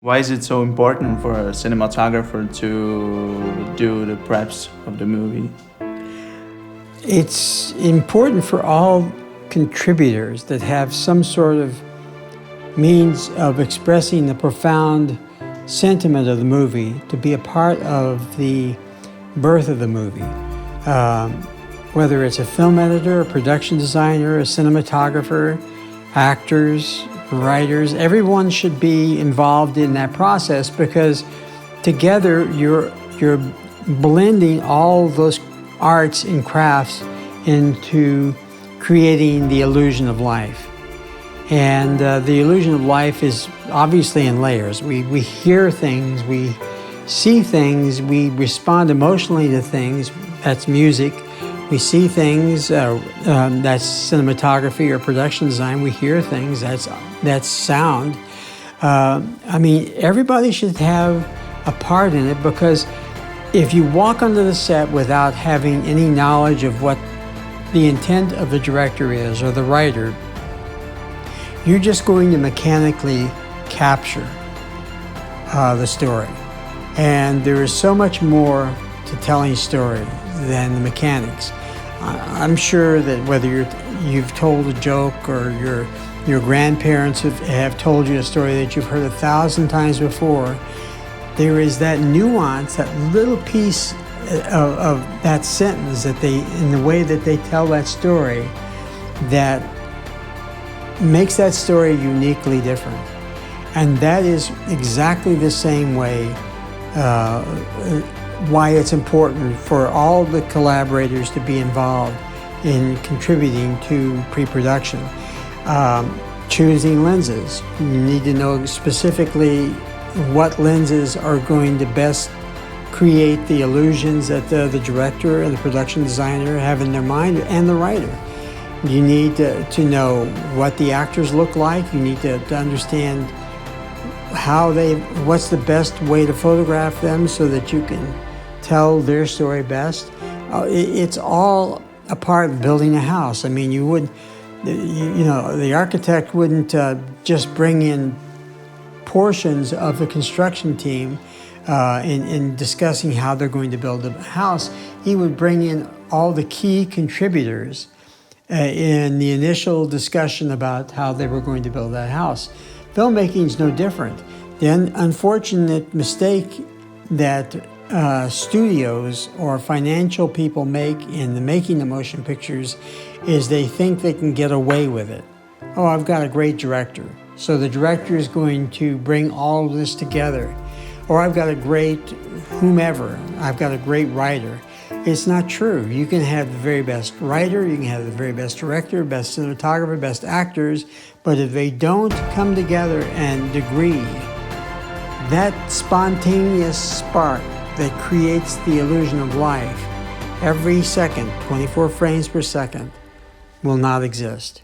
Why is it so important for a cinematographer to do the preps of the movie? It's important for all contributors that have some sort of means of expressing the profound sentiment of the movie to be a part of the birth of the movie. Whether it's a film editor, a production designer, a cinematographer, actors, writers, everyone should be involved in that process, because together you're blending all those arts and crafts into creating the illusion of life. And the illusion of life is obviously in layers. We hear things, we see things, we respond emotionally to things. That's music. We see things, that's cinematography or production design. We hear things, that's sound. Everybody should have a part in it, because if you walk onto the set without having any knowledge of what the intent of the director is or the writer, you're just going to mechanically capture the story. And there is so much more to telling story than the mechanics. I'm sure that whether you've told a joke or your grandparents have told you a story that you've heard 1,000 times before, there is that nuance, that little piece of that sentence that in the way that they tell that story, that makes that story uniquely different. And that is exactly the same way why it's important for all the collaborators to be involved in contributing to pre-production. Choosing lenses. You need to know specifically what lenses are going to best create the illusions that the director and the production designer have in their mind, and the writer. You need to know what the actors look like. You need to understand what's the best way to photograph them so that you can tell their story best. It's all a part of building a house. The architect wouldn't just bring in portions of the construction team in discussing how they're going to build a house. He would bring in all the key contributors in the initial discussion about how they were going to build that house. Filmmaking is no different. The unfortunate mistake that studios or financial people make in the making of motion pictures is they think they can get away with it. Oh, I've got a great director, so the director is going to bring all of this together. Or I've got a great whomever, I've got a great writer. It's not true. You can have the very best writer, you can have the very best director, best cinematographer, best actors, but if they don't come together and agree, that spontaneous spark that creates the illusion of life every second, 24 frames per second, will not exist.